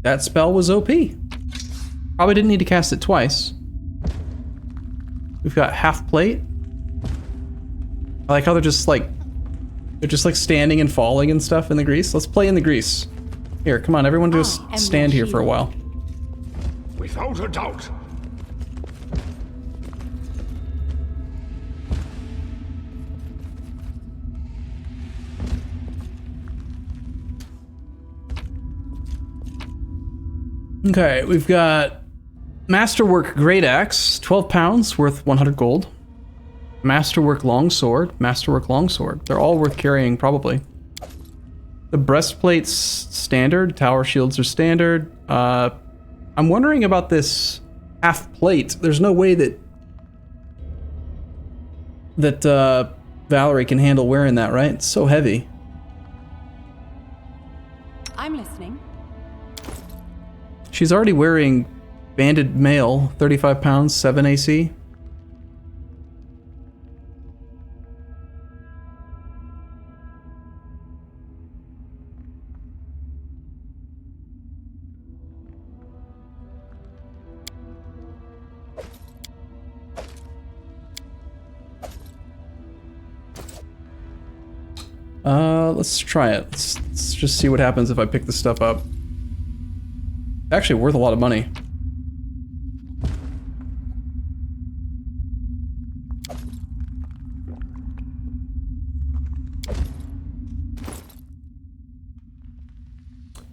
That spell was OP. Probably didn't need to cast it twice. We've got half plate. I like how they're just like standing and falling and stuff in the grease. Let's play in the grease. Here, come on, everyone just stand here for a while. Without a doubt. Okay, we've got Masterwork Great Axe, 12 pounds, worth 100 gold. Masterwork Longsword, Masterwork Longsword. They're all worth carrying, probably. The breastplate's standard, tower shields are standard. I'm wondering about this half plate. There's no way that Valerie can handle wearing that, right? It's so heavy. I'm listening. She's already wearing banded mail, 35 pounds, 7 AC. Let's try it. Let's just see what happens if I pick this stuff up. Actually worth a lot of money.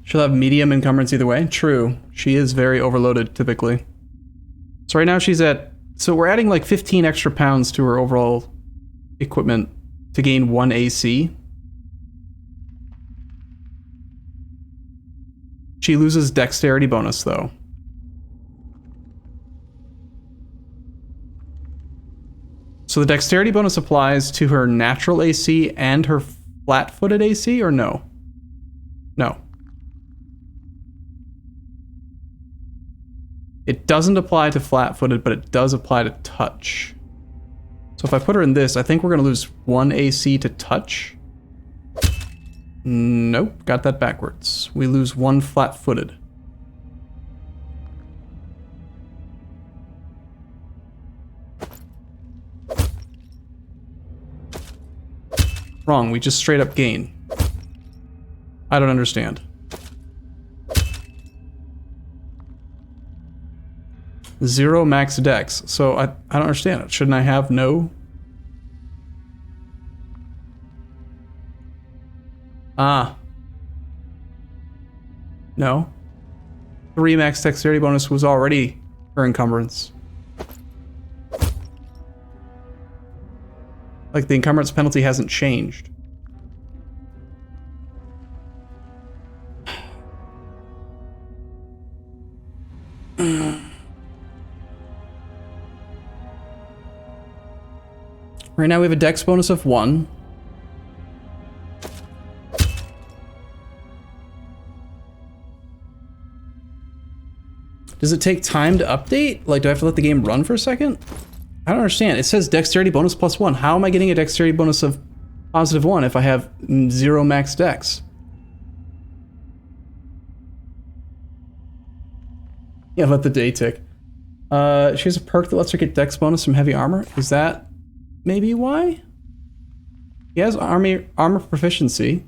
She'll have medium encumbrance either way. True. She is very overloaded typically. So right now she's at... So we're adding like 15 extra pounds to her overall equipment to gain 1 AC. She loses dexterity bonus though. So the dexterity bonus applies to her natural AC and her flat-footed AC, or no? No. It doesn't apply to flat-footed, but it does apply to touch. So if I put her in this, I think we're going to lose 1 AC to touch. Nope, got that backwards. We lose 1 flat-footed. Wrong, we just straight up gain. I don't understand. 0 max dex, so I don't understand it. Shouldn't I have no? Ah. No. 3 max dexterity bonus was already her encumbrance. Like the encumbrance penalty hasn't changed. Right now we have a dex bonus of 1. Does it take time to update? Like, do I have to let the game run for a second? I don't understand. It says dexterity bonus plus 1. How am I getting a dexterity bonus of positive 1 if I have 0 max dex? Yeah, let the day tick. She has a perk that lets her get dex bonus from heavy armor. Is that maybe why? He has armor proficiency.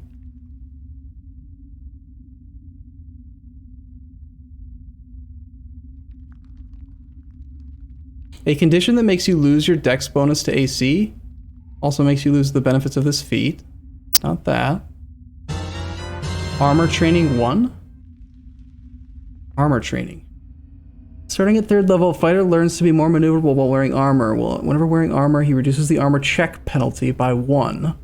A condition that makes you lose your dex bonus to AC also makes you lose the benefits of this feat. It's not that. Armor training 1? Armor training. Starting at 3rd level, fighter learns to be more maneuverable while wearing armor. Well, whenever wearing armor, he reduces the armor check penalty by 1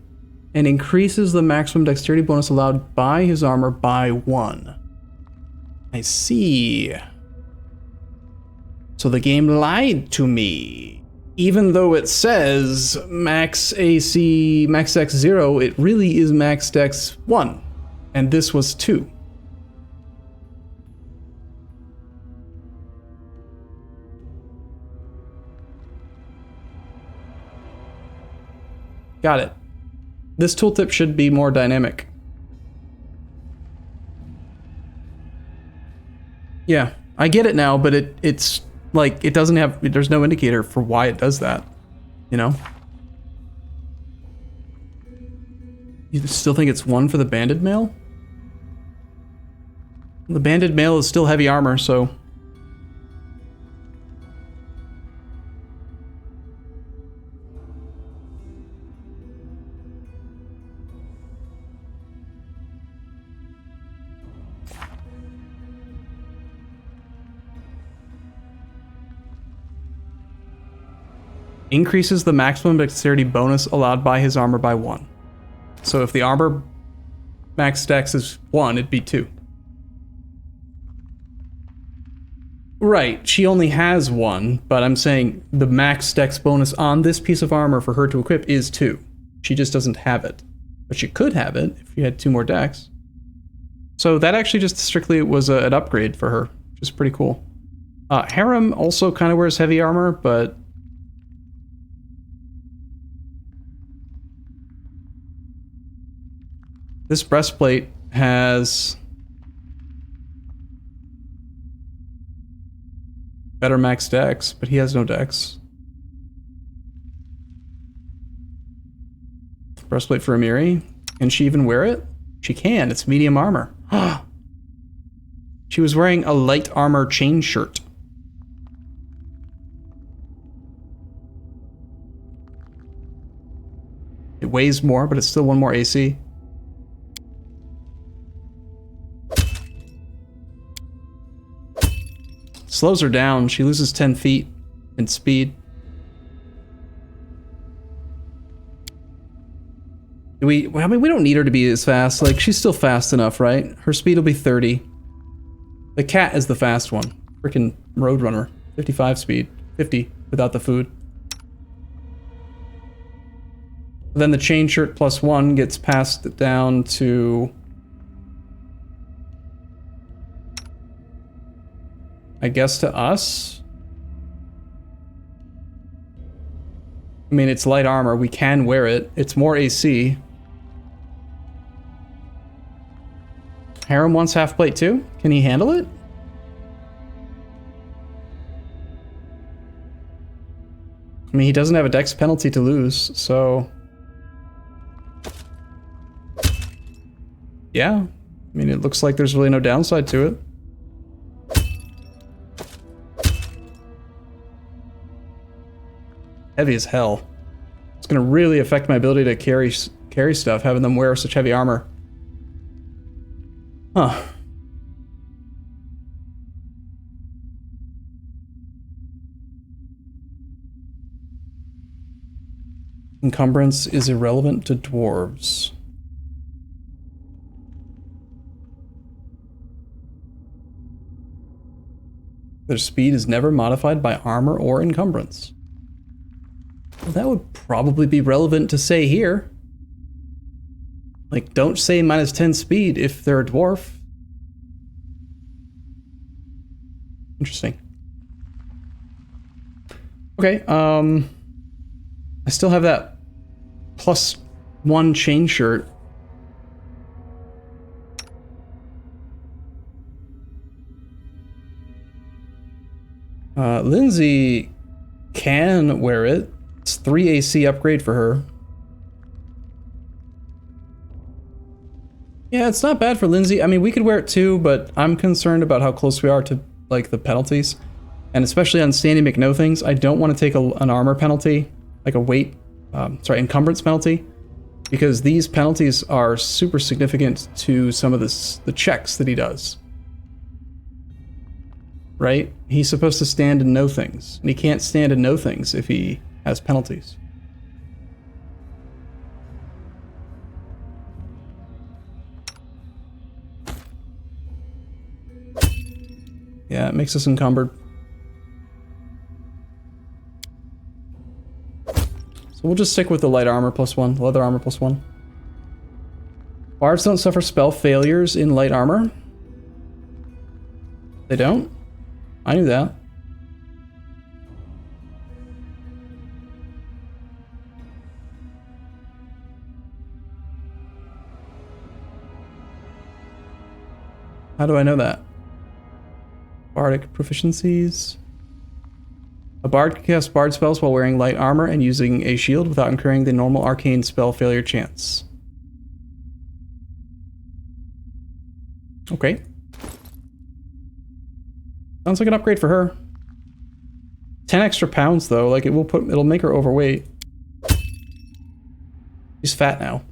and increases the maximum dexterity bonus allowed by his armor by 1. I see. So the game lied to me. Even though it says max AC, max dex 0, it really is max dex 1. And this was 2. Got it. This tooltip should be more dynamic. Yeah, I get it now, but it's like it doesn't have. There's no indicator for why it does that. You know. You still think it's 1 for the banded male? The banded male is still heavy armor, so. Increases the maximum dexterity bonus allowed by his armor by 1. So if the armor max dex is 1, it'd be 2. Right, she only has 1, but I'm saying the max dex bonus on this piece of armor for her to equip is 2. She just doesn't have it. But she could have it if you had 2 more dex. So that actually just strictly was an upgrade for her, which is pretty cool. Harem also kind of wears heavy armor, but this breastplate has better max dex, but he has no dex. Breastplate for Amiri. Can she even wear it? She can. It's medium armor. She was wearing a light armor chain shirt. It weighs more, but it's still 1 more AC. Slows her down. She loses 10 feet in speed. I mean, we don't need her to be as fast. Like, she's still fast enough, right? Her speed will be 30. The cat is the fast one. Freaking Roadrunner. 55 speed. 50 without the food. Then the chain shirt plus 1 gets passed down to, I guess, to us. I mean, it's light armor. We can wear it. It's more AC. Harem wants half plate too? Can he handle it? I mean, he doesn't have a dex penalty to lose, so. Yeah. I mean, it looks like there's really no downside to it. Heavy as hell. It's gonna really affect my ability to carry stuff, having them wear such heavy armor. Huh. Encumbrance is irrelevant to dwarves. Their speed is never modified by armor or encumbrance. Well, that would probably be relevant to say here. Like, don't say minus 10 speed if they're a dwarf. Interesting. Okay, I still have that plus 1 chain shirt. Lindsay can wear it. It's 3 AC upgrade for her. Yeah, it's not bad for Lindsay. I mean, we could wear it too, but I'm concerned about how close we are to, like, the penalties. And especially on Sandy McNothings, I don't want to take an armor penalty, like a weight, encumbrance penalty, because these penalties are super significant to some of the checks that he does. Right? He's supposed to stand and know things, and he can't stand and know things if he has penalties. Yeah, it makes us encumbered. So we'll just stick with the light armor plus 1, leather armor plus 1. Bards don't suffer spell failures in light armor. They don't? I knew that. How do I know that? Bardic proficiencies. A bard can cast bard spells while wearing light armor and using a shield without incurring the normal arcane spell failure chance. Okay. Sounds like an upgrade for her. 10 extra pounds though, like it'll make her overweight. She's fat now.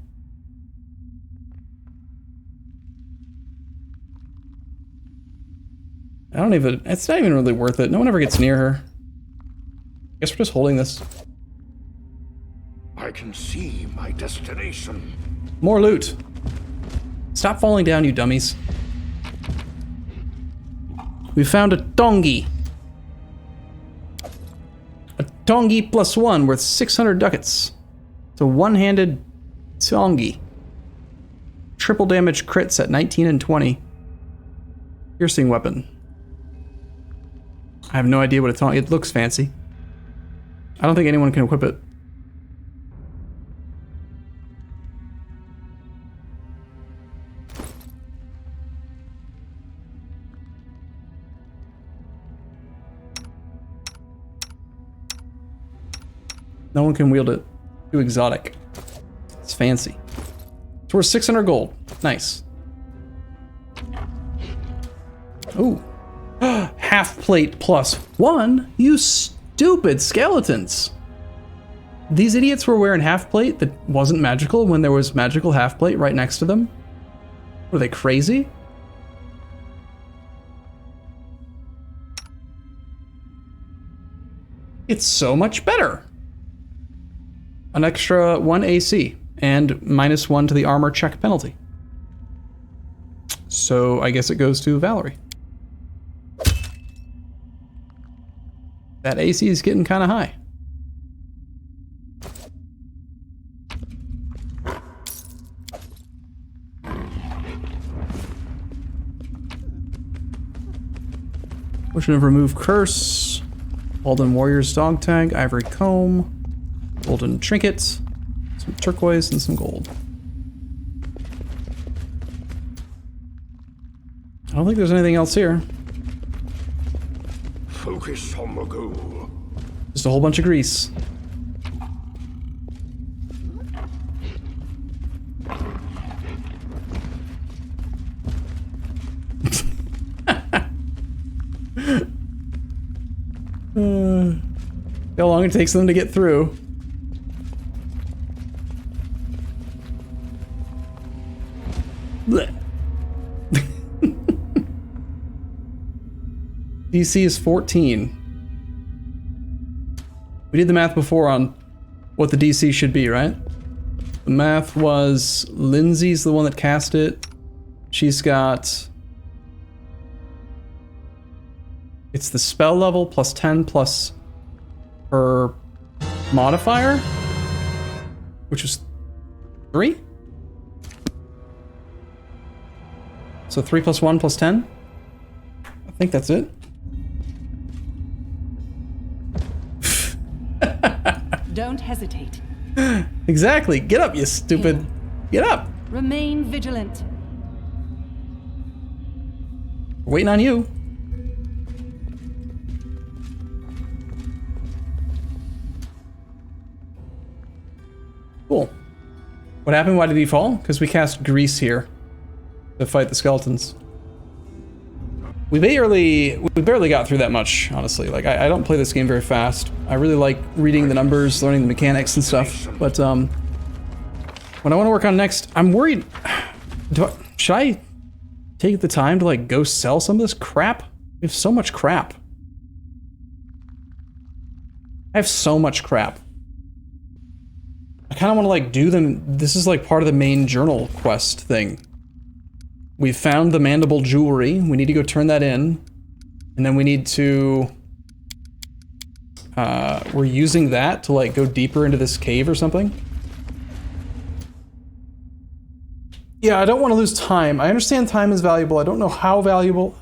It's not even really worth it. No one ever gets near her. I guess we're just holding this. I can see my destination. More loot. Stop falling down, you dummies. We found a tongi. A tongi +1 worth 600 ducats. It's a one-handed tongi. Triple damage crits at 19 and 20. Piercing weapon. I have no idea what it's on. It looks fancy. I don't think anyone can equip it. No one can wield it. Too exotic. It's fancy. It's worth 600 gold. Nice. Ooh. Half plate +1? You stupid skeletons. These idiots were wearing half plate that wasn't magical when there was magical half plate right next to them. Were they crazy? It's so much better. An extra 1 AC and -1 to the armor check penalty. So I guess it goes to Valerie. That AC is getting kind of high. Potion of Remove Curse. Alden Warrior's Dog Tag. Ivory Comb. Golden Trinket. Some turquoise and some gold. I don't think there's anything else here. Focus on the goal. Just a whole bunch of grease. How long it takes them to get through. DC is 14. We did the math before on what the DC should be, right? The math was Lindsay's the one that cast it. She's got... It's the spell level +10 plus her modifier, which is 3? So 3 + 1 + 10? I think that's it. Don't hesitate. Exactly. Get up, you stupid. Heal. Get up. Remain vigilant. We're waiting on you. Cool. What happened? Why did he fall? Because we cast grease here to fight the skeletons. We barely got through that much, honestly. Like, I don't play this game very fast. I really like reading the numbers, learning the mechanics and stuff. But what I want to work on next, I'm worried. Should I take the time to like go sell some of this crap? We have so much crap. I have so much crap. I kind of want to like do them. This is like part of the main journal quest thing. We found the mandible jewelry. We need to go turn that in. And then we need to... we're using that to like go deeper into this cave or something. Yeah, I don't want to lose time. I understand time is valuable. I don't know how valuable.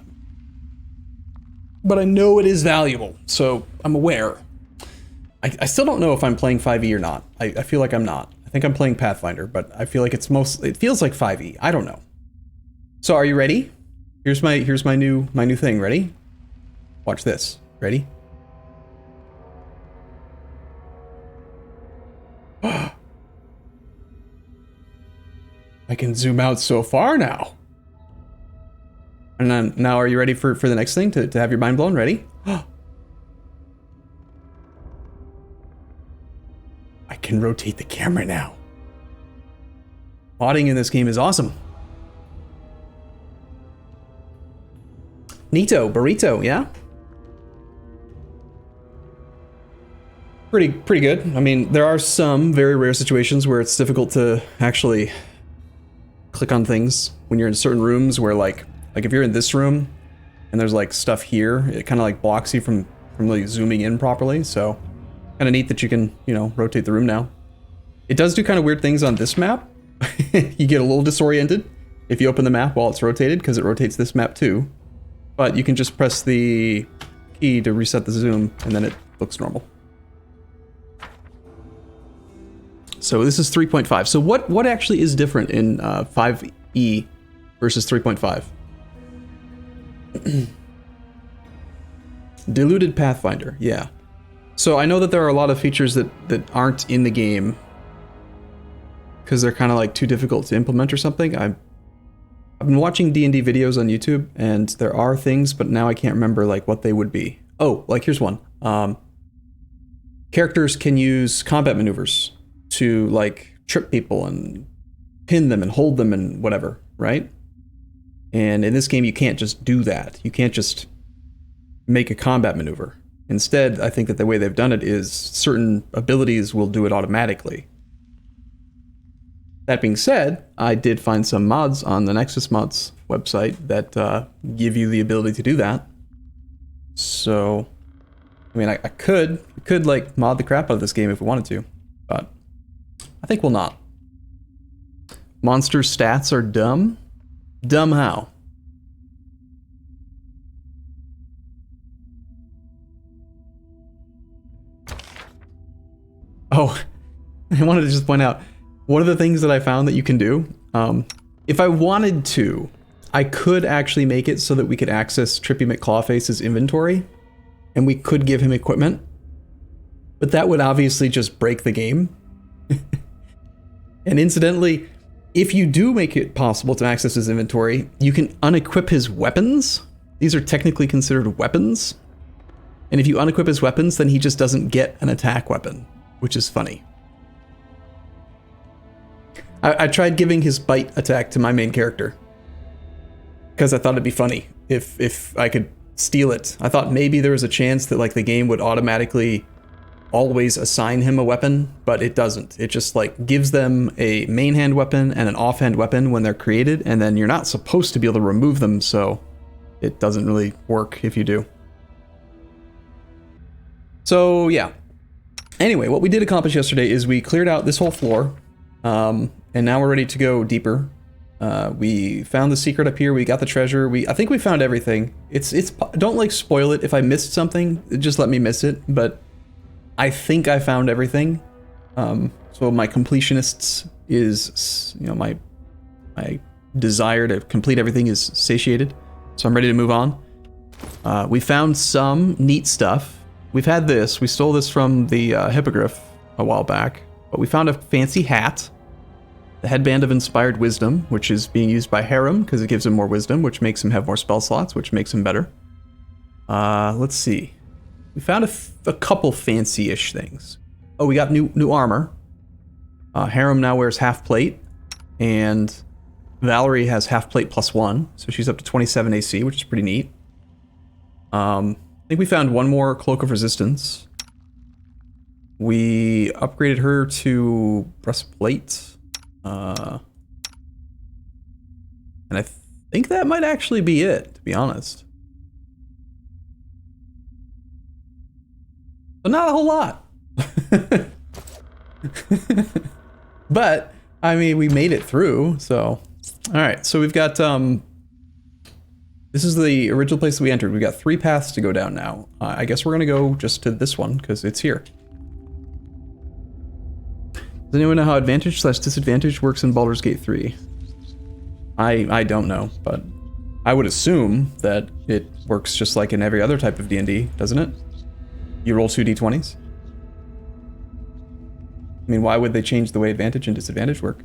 But I know it is valuable. So I'm aware. I still don't know if I'm playing 5e or not. I feel like I'm not. I think I'm playing Pathfinder, but I feel like it feels like 5e. I don't know. So are you ready? Here's my new thing. Ready? Watch this. Ready? I can zoom out so far now. And then, now are you ready for the next thing to have your mind blown? Ready? I can rotate the camera now. Modding in this game is awesome. Neato, burrito, yeah? Pretty good. I mean, there are some very rare situations where it's difficult to actually click on things when you're in certain rooms where like if you're in this room and there's like stuff here, it kind of like blocks you from like zooming in properly. So kind of neat that you can, you know, rotate the room now. It does do kind of weird things on this map. You get a little disoriented if you open the map while it's rotated, because it rotates this map too. But you can just press the key to reset the zoom and then it looks normal. So this is 3.5. So what actually is different in 5e versus 3.5? Diluted Pathfinder, yeah. So I know that there are a lot of features that aren't in the game because they're kind of like too difficult to implement or something. I've been watching D&D videos on YouTube, and there are things, but now I can't remember like what they would be. Oh, like here's one. Characters can use combat maneuvers to like trip people and pin them and hold them and whatever, right? And in this game, you can't just do that. You can't just make a combat maneuver. Instead, I think that the way they've done it is certain abilities will do it automatically. That being said, I did find some mods on the Nexus Mods website that give you the ability to do that. So, I mean, I could like mod the crap out of this game if we wanted to, but I think we'll not. Monster stats are dumb? Dumb how? Oh, I wanted to just point out, one of the things that I found that you can do, if I wanted to, I could actually make it so that we could access Trippy McClawface's inventory, and we could give him equipment, but that would obviously just break the game. And incidentally, if you do make it possible to access his inventory, you can unequip his weapons. These are technically considered weapons. And if you unequip his weapons, then he just doesn't get an attack weapon, which is funny. I tried giving his bite attack to my main character because I thought it'd be funny if I could steal it. I thought maybe there was a chance that like the game would automatically always assign him a weapon, but it doesn't. It just like gives them a main hand weapon and an offhand weapon when they're created, and then you're not supposed to be able to remove them, so it doesn't really work if you do. So yeah. Anyway, what we did accomplish yesterday is we cleared out this whole floor, and now we're ready to go deeper. We found the secret up here. We got the treasure. I think we found everything. It's don't like spoil it. If I missed something, just let me miss it. But I think I found everything. So my completionists is, you know, my desire to complete everything is satiated. So I'm ready to move on. We found some neat stuff. We've had this. We stole this from the Hippogriff a while back. But we found a fancy hat. The Headband of Inspired Wisdom, which is being used by Harem because it gives him more wisdom, which makes him have more spell slots, which makes him better. Let's see. We found a couple fancy-ish things. Oh, we got new armor. Harem now wears half plate, and Valerie has half plate +1, so she's up to 27 AC, which is pretty neat. I think we found one more Cloak of Resistance. We upgraded her to breastplate. And I think that might actually be it, to be honest. So not a whole lot. But, I mean, we made it through, so. Alright, so we've got, this is the original place that we entered. We've got 3 paths to go down now. I guess we're gonna go just to this one, because it's here. Does anyone know how advantage/disadvantage works in Baldur's Gate 3? I don't know, but I would assume that it works just like in every other type of D&D, doesn't it? You roll 2 d20s. I mean, why would they change the way advantage and disadvantage work?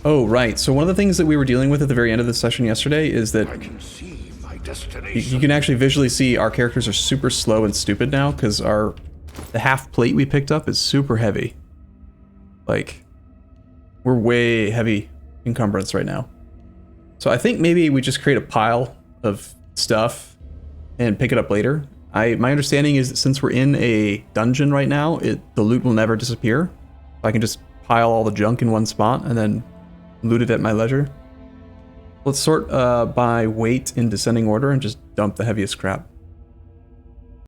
Oh, right. So one of the things that we were dealing with at the very end of the session yesterday is that I can see my you destination. can actually visually see our characters are super slow and stupid now because the half plate we picked up is super heavy. Like, we're way heavy encumbrance right now. So I think maybe we just create a pile of stuff and pick it up later. My understanding is that since we're in a dungeon right now, the loot will never disappear. I can just pile all the junk in one spot and then loot it at my leisure. Let's sort by weight in descending order and just dump the heaviest crap.